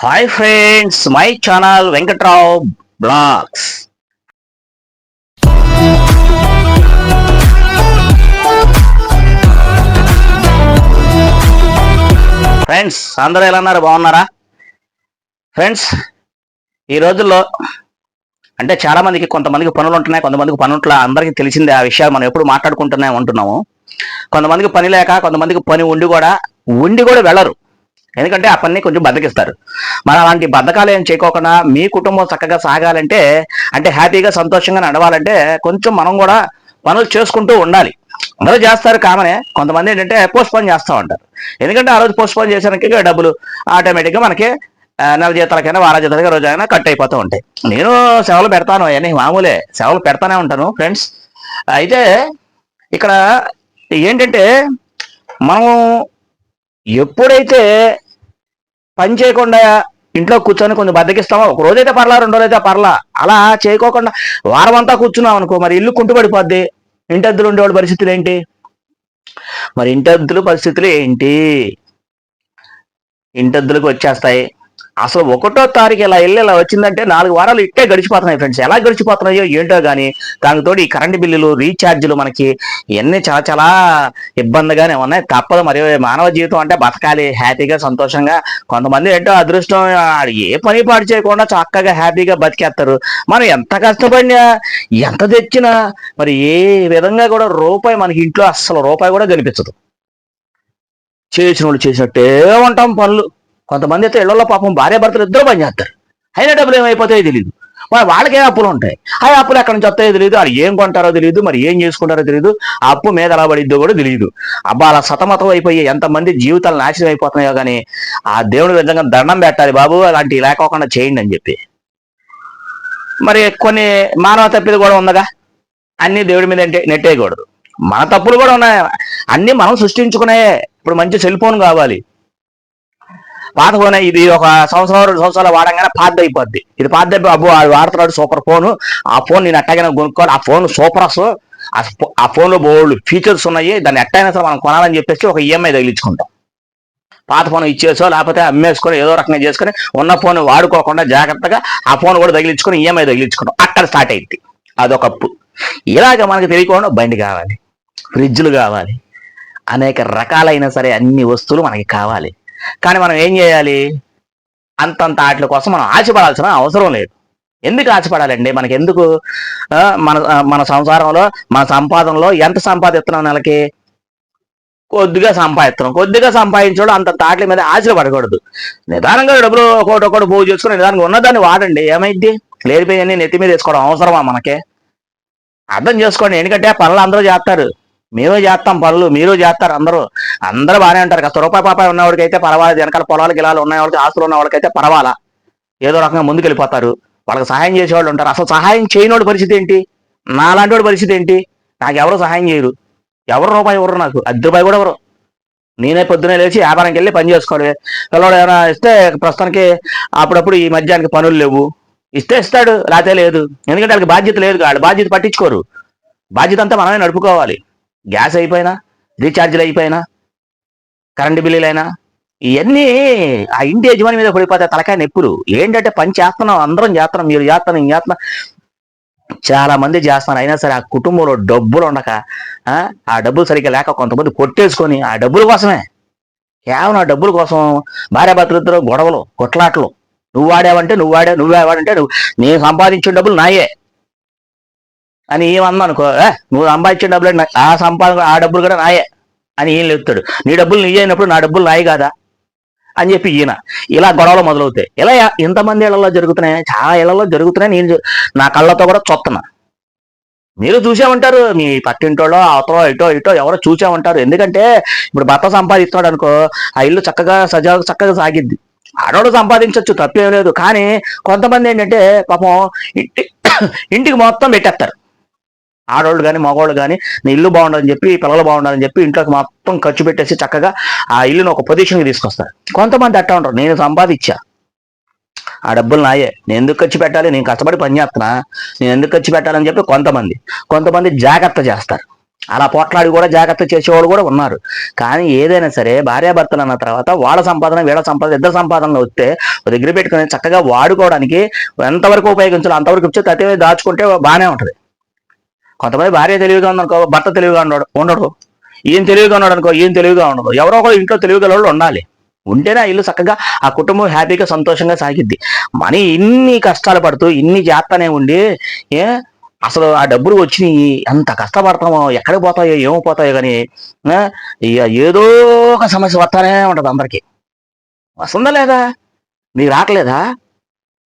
Hi friends, my channel Venkatrao blogs. Friends అందరూ ఎలా ఉన్నారు? బాగున్నారా? ఫ్రెండ్స్ ఈ రోజుల్లో అంటే చాలా మందికి కొంతమందికి పనులు ఉంటున్నాయి, కొంతమందికి పని ఉంటున్నా. అందరికీ తెలిసిందే ఆ విషయాలు, మనం ఎప్పుడు మాట్లాడుకుంటూనే ఉంటున్నాము. కొంతమందికి పని లేక, కొంతమందికి పని ఉండి కూడా వెళ్ళరు. ఎందుకంటే ఆ పని కొంచెం బద్దకిస్తారు. మరి అలాంటి బద్ధకాలు ఏం చేయకోకుండా మీ కుటుంబం చక్కగా సాగాలంటే, అంటే హ్యాపీగా సంతోషంగా నడవాలంటే కొంచెం మనం కూడా పనులు చేసుకుంటూ ఉండాలి. అందరూ చేస్తారు కామనే. కొంతమంది ఏంటంటే పోస్ట్పోన్ చేస్తూ ఉంటారు. ఎందుకంటే ఆ రోజు పోస్ట్పోన్ చేసానికి డబ్బులు ఆటోమేటిక్గా మనకి నెల జీతాలకైనా వార జీతాలకి రోజైనా కట్ అయిపోతూ ఉంటాయి. నేను సెలవులు పెడతాను, అవన్నీ మామూలే, సెలవులు పెడతానే ఉంటాను ఫ్రెండ్స్. అయితే ఇక్కడ ఏంటంటే మనం ఎప్పుడైతే పని చేయకుండా ఇంట్లో కూర్చొని కొంచెం బద్దకిస్తామో, ఒక రోజైతే పర్లా, 2 రోజైతే పర్లా, అలా చేయకోకుండా వారం అంతా కూర్చున్నాం అనుకో, మరి ఇల్లు కుంటుపడిపోద్ది. ఇంటద్దులు ఉండేవాళ్ళ పరిస్థితులు ఏంటి? మరి ఇంటద్దుల పరిస్థితులు ఏంటి? ఇంటద్దులకు వచ్చేస్తాయి. అసలు 1వ తారీఖు ఇలా వచ్చిందంటే 4 వారాలు ఇట్టే గడిచిపోతున్నాయి ఫ్రెండ్స్. ఎలా గడిచిపోతున్నాయో ఏంటో కానీ, దానితో ఈ కరెంటు బిల్లులు, రీఛార్జీలు మనకి ఇవన్నీ చాలా చాలా ఇబ్బందిగానే ఉన్నాయి. తప్పదు మరి. మానవ జీవితం అంటే బతకాలి హ్యాపీగా సంతోషంగా. కొంతమంది ఏంటో అదృష్టం, ఏ పని పాటు చేయకుండా చక్కగా హ్యాపీగా బతికేస్తారు. మనం ఎంత కష్టపడినా, ఎంత తెచ్చినా మరి ఏ విధంగా కూడా రూపాయి మనకి ఇంట్లో అస్సలు రూపాయి కూడా కనిపించదు. చేసిన వాళ్ళు చేసినట్టే ఉంటాం పనులు. కొంతమంది అయితే ఇళ్లలో పాపం భార్యాభర్తలు ఇద్దరు పని చేస్తారు, అయినా డబ్బులు ఏమైపోతాయో తెలియదు. మరి వాళ్ళకే అప్పులు ఉంటాయి. ఆ అప్పులు ఎక్కడి నుంచి వస్తాయో తెలియదు, అది ఏం కొంటారో తెలియదు, మరి ఏం చేసుకుంటారో తెలియదు, ఆ అప్పు మీద ఎలా పడిద్దో కూడా తెలియదు. అబ్బా, అలా సతమతం అయిపోయి ఎంతమంది జీవితాలు నాశనం అయిపోతున్నాయో కానీ, ఆ దేవుడి విధంగా దండం పెట్టాలి బాబు, అలాంటివి లేకోకుండా చేయండి అని చెప్పి. మరి కొన్ని మానవ తప్పిది కూడా ఉందగా, అన్ని దేవుడి మీద నెట్టేయకూడదు. మన తప్పులు కూడా ఉన్నాయి, అన్ని మనం సృష్టించుకునే. ఇప్పుడు మంచి సెల్ ఫోన్ కావాలి, పాత ఫోన్, ఇది ఒక సంవత్సరం 2 సంవత్సరాలు వాడంగానే పాత అయిపోద్ది. ఇది పాత అయిపోయి అబ్బో వాడు వాడుతున్నాడు సూపర్ ఫోన్, ఆ ఫోన్ నేను ఎట్టగానే కొనుక్కోవాలి, ఆ ఫోన్ సూపర్ అసలు, ఆ ఫోన్లో బోల్డ్ ఫీచర్స్ ఉన్నాయి, దాన్ని ఎట్టయినా సరే మనం కొనాలని చెప్పేసి ఒక ఈఎంఐ తగిలించుకుంటాం. పాత ఫోన్ ఇచ్చేసో లేకపోతే అమ్మేసుకొని ఏదో రకంగా చేసుకొని ఉన్న ఫోన్ వాడుకోకుండా జాగ్రత్తగా ఆ ఫోన్ కూడా తగిలించుకొని ఈఎంఐ తగిలించుకుంటాం. అక్కడ స్టార్ట్ అయింది అదొక అప్పు. ఇలాగ మనకి తెలియకుండా బండి కావాలి, ఫ్రిడ్జ్లు కావాలి, అనేక రకాలైన సరే అన్ని వస్తువులు మనకి కావాలి. కానీ మనం ఏం చేయాలి? అంతంత వాటి కోసం మనం ఆశపడాల్సిన అవసరం లేదు. ఎందుకు ఆశపడాలండి? మనకి ఎందుకు? మన మన సంసారంలో, మన సంపాదనలో ఎంత సంపాదిస్తున్నాం? నెలకి కొద్దిగా సంపాదించడం, అంత తాట్ల మీద ఆశలు పడకూడదు. నిదానంగా డబ్బులు ఒకటి పోగు చేసుకుని నిదానంగా ఉన్నదాన్ని వాడండి. ఏమైద్ది? లేనిపోయి నెత్తి మీద వేసుకోవడం అవసరమా మనకే? అర్థం చేసుకోండి. ఎందుకంటే పనులు అందరూ చేస్తారు, మేము చేస్తాం పనులు, మీరు చేస్తారు, అందరూ బాగానే ఉంటారు. కాస్త రూపాయి పాపాయి ఉన్నవాడికి అయితే పర్వాలేదు, వెనకాల పొలాలు గిలాలు ఉన్నవాళ్ళకి, ఆస్తులు ఉన్న వాళ్ళకైతే పర్వాలా, ఏదో రకంగా ముందుకు వెళ్ళిపోతారు. వాళ్ళకి సహాయం చేసేవాళ్ళు ఉంటారు. అసలు సహాయం చేయనోడి పరిస్థితి ఏంటి? నాలాంటి వాడి పరిస్థితి ఏంటి? నాకు ఎవరు సహాయం చేయరు, ఎవరు రూపాయి ఇవ్వరు, నాకు 10 రూపాయలు కూడా ఎవరు. నేనే పొద్దునే లేచి వ్యాపారంకి వెళ్ళి పని చేసుకోవాలి. పిల్లవాడు ఏమైనా ఇస్తే, ప్రస్తుతానికి అప్పుడప్పుడు ఈ మధ్యానికి పనులు లేవు, ఇస్తే ఇస్తాడు, లేకపోతే లేదు. ఎందుకంటే వాళ్ళకి బాధ్యత లేదు, వాళ్ళు బాధ్యత పట్టించుకోరు. బాధ్యత అంతా మనమే నడుపుకోవాలి. గ్యాస్ అయిపోయినా, రీఛార్జీలు అయిపోయినా, కరెంటు బిల్లులైనా, ఇవన్నీ ఆ ఇంటి యజమాని మీద పడిపోతే తలకాయ నొప్పులు. ఏంటంటే పని చేస్తున్నాం, అందరం చేస్తున్నాం, మీరు చేస్తున్నాం, నేను చేస్తున్నా, చాలా మంది చేస్తున్నారు. అయినా సరే ఆ కుటుంబంలో డబ్బులు ఉండక, ఆ డబ్బులు సరిగ్గా లేక కొంతమంది కొట్టేసుకొని ఆ డబ్బుల కోసమే, కేవలం ఆ డబ్బుల కోసం భార్యాభర్తలిద్దరూ గొడవలు, కొట్లాట్లు. నువ్వు వాడావంటే నువ్వే వాడంటే నేను సంపాదించిన డబ్బులు నాయే అని ఏమన్నా అనుకో, నువ్వు సంపాదించిన డబ్బులు ఆ డబ్బులు కూడా నాయే అని ఈయన చెప్తాడు. నీ డబ్బులు నీ అయినప్పుడు నా డబ్బులు నాయి కాదా అని చెప్పి ఈయన, ఇలా గొడవలు మొదలవుతాయి. ఇలా ఇంతమంది ఇళ్లలో జరుగుతున్నాయి, చాలా ఇళ్లలో జరుగుతున్నాయి. నేను నా కళ్ళతో కూడా చూస్తున్నా. మీరు చూసే ఉంటారు, మీ పక్కింటోళ్ళో అవతలో ఇటో ఎవరో చూసే ఉంటారు. ఎందుకంటే ఇప్పుడు భర్త సంపాదిస్తున్నాడు అనుకో, ఆ ఇల్లు చక్కగా సాగిద్ది. ఆడవాడు సంపాదించవచ్చు, తప్పేం లేదు. కానీ కొంతమంది ఏంటంటే పాపం ఇంటికి మొత్తం పెట్టేస్తారు. ఆడవాళ్ళు కానీ మగవాళ్ళు కానీ, నీ ఇల్లు బాగుండాలని చెప్పి, పిల్లలు బాగుండాలని చెప్పి ఇంట్లోకి మొత్తం ఖర్చు పెట్టేసి చక్కగా ఆ ఇల్లును ఒక పొజిషన్కి తీసుకొస్తారు. కొంతమంది అట్టా ఉంటారు, నేను సంపాదించా, ఆ డబ్బులు నాయే, నేను ఎందుకు ఖర్చు పెట్టాలి, నేను కష్టపడి పని చేస్తున్నా, నేను ఎందుకు ఖర్చు పెట్టాలని చెప్పి కొంతమంది జాగ్రత్త చేస్తారు. అలా పోట్లాడి కూడా జాగ్రత్త చేసేవాళ్ళు కూడా ఉన్నారు. కానీ ఏదైనా సరే భార్యాభర్తలు అన్న తర్వాత వాళ్ళ సంపాదన వీళ్ళ సంపాదన ఇద్దరు సంపాదనలు వస్తే దగ్గర పెట్టుకుని చక్కగా వాడుకోవడానికి ఎంతవరకు ఉపయోగించాలో అంతవరకు ఇచ్చే తతే దాచుకుంటే బాగానే ఉంటుంది. కొంతమంది భార్య తెలివిగా ఉందనుకో భర్త తెలివిగా ఉండడు, ఈయన తెలివిగా ఉన్నాడు అనుకో ఈయన తెలివిగా ఉండదు. ఎవరో ఒకరు ఇంట్లో తెలివిగల వాళ్ళు ఉండాలి. ఉంటేనే ఆ ఇల్లు చక్కగా ఆ కుటుంబం హ్యాపీగా సంతోషంగా సాగిద్ది. మనీ ఇన్ని కష్టాలు పడుతూ ఇన్ని చేస్తానే ఉండి ఏ అసలు ఆ డబ్బులు వచ్చినాయి ఎంత కష్టపడతామో ఎక్కడికి పోతాయో ఏమో పోతాయో కానీ ఇక ఏదో ఒక సమస్య వస్తానే ఉంటుంది అందరికి. వస్తుందా లేదా? మీకు రావట్లేదా?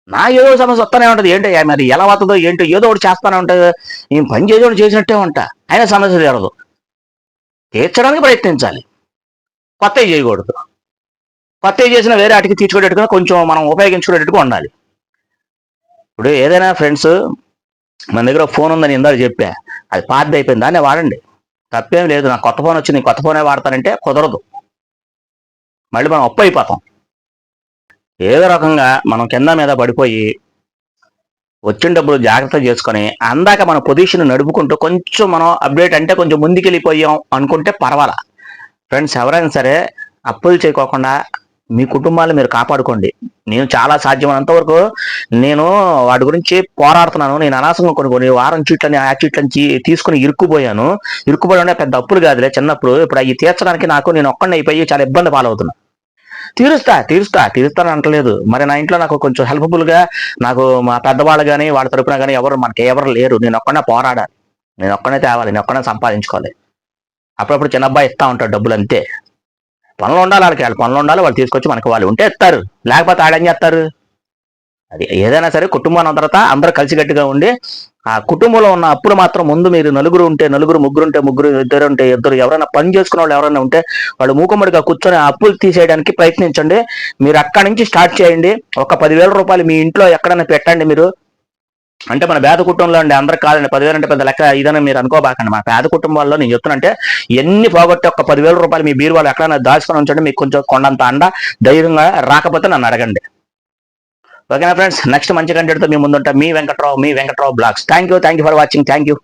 నా ఏదో సమస్య వస్తానే ఉంటుంది. ఏంటో మరి ఎలా వస్తుందో ఏంటో ఏదో ఒకటి చేస్తానే ఉంటుంది. నేను పని చేసేవాడు చేసినట్టే ఉంటా, అయినా సమస్య తీరదు. తీర్చడానికి ప్రయత్నించాలి, కొత్తవి చేయకూడదు. కొత్తవి చేసిన వేరే వాటికి తీర్చుకునేట్టుగా కొంచెం మనం ఉపయోగించుకునేట్టుగా ఉండాలి. ఇప్పుడు ఏదైనా ఫ్రెండ్స్ మన దగ్గర ఫోన్ ఉందని ఇందాక చెప్పా, అది పాతది అయిపోయింది, దాన్నే వాడండి, తప్పేం లేదు. నాకు కొత్త ఫోన్ వచ్చింది కొత్త ఫోనే వాడతానంటే కుదరదు, మళ్ళీ మనం అప్పు అయిపోతాం. ఏదో రకంగా మనం కింద మీద పడిపోయి వచ్చిన డబ్బులు జాగ్రత్త చేసుకొని అందాక మన పొజిషన్ నడుపుకుంటూ కొంచెం మనం అప్డేట్ అంటే కొంచెం ముందుకెళ్ళిపోయాం అనుకుంటే పర్వాలా. ఫ్రెండ్స్ ఎవరైనా సరే అప్పులు చేయకోకుండా మీ కుటుంబాలు మీరు కాపాడుకోండి. నేను చాలా సాధ్యమైనంత వరకు నేను వాటి గురించి పోరాడుతున్నాను. నేను అనవసరంగా కొన్ని వారం చీట్లని ఆ చీట్లని తీసుకుని ఇరుక్కుపోయి పెద్ద అప్పులు కాదులే చిన్నప్పుడు. ఇప్పుడు అవి తీర్చడానికి నేను ఒక్కడిని అయిపోయి చాలా ఇబ్బంది పాలవుతున్నా. తీరుస్తాను అంటలేదు. మరి నా ఇంట్లో నాకు కొంచెం హెల్ప్ఫుల్గా నాకు మా పెద్దవాళ్ళు కానీ వాళ్ళ తరపున కానీ మనకి ఎవరు లేరు. నేను ఒక్కనే పోరాడాలి, నేను ఒక్కనే తేవాలి, నేను ఒక్కనే సంపాదించుకోవాలి. అప్పుడప్పుడు చిన్న అబ్బాయి ఇస్తా ఉంటాడు డబ్బులు, అంతే. పనులు ఉండాలి వాళ్ళకి, వాళ్ళ పనులు ఉండాలి, వాళ్ళు తీసుకొచ్చి మనకి వాళ్ళు ఉంటే ఇస్తారు, లేకపోతే ఆడేం చేస్తారు. అది ఏదైనా సరే కుటుంబాన్ని తర్వాత అందరూ కలిసికట్టుగా ఉండి ఆ కుటుంబంలో ఉన్న అప్పులు మాత్రం ముందు మీరు నలుగురు ఉంటే నలుగురు, ముగ్గురు ఉంటే ముగ్గురు, ఇద్దరు ఉంటే ఇద్దరు, ఎవరైనా పని చేసుకున్న వాళ్ళు ఎవరైనా ఉంటే వాళ్ళు మూకుమ్మడిగా కూర్చొని ఆ అప్పులు తీసేయడానికి ప్రయత్నించండి. మీరు అక్కడి నుంచి స్టార్ట్ చేయండి. ఒక 10,000 రూపాయలు మీ ఇంట్లో ఎక్కడైనా పెట్టండి మీరు. అంటే మన పేద కుటుంబంలో అండి, అందరికి కాదండి. 10,000 అంటే పెద్ద లెక్క ఇదని మీరు అనుకోబాకండి. మన పేద కుటుంబాల్లో నేను చెప్తున్నంటే ఎన్ని పోగొట్టి ఒక 10,000 రూపాయలు మీ బీరువాళ్ళు ఎక్కడైనా దాచుకొని ఉంచండి. మీకు కొంచెం కొండంత అండ ధైర్యంగా రాకపోతే నన్ను అడగండి. ఓకేనా ఫ్రెండ్స్, నెక్స్ట్ మంచి కంటెంట్తో మీ ముందుంటా. మీ Venkatrao blogs. Thank you for watching. Thank you.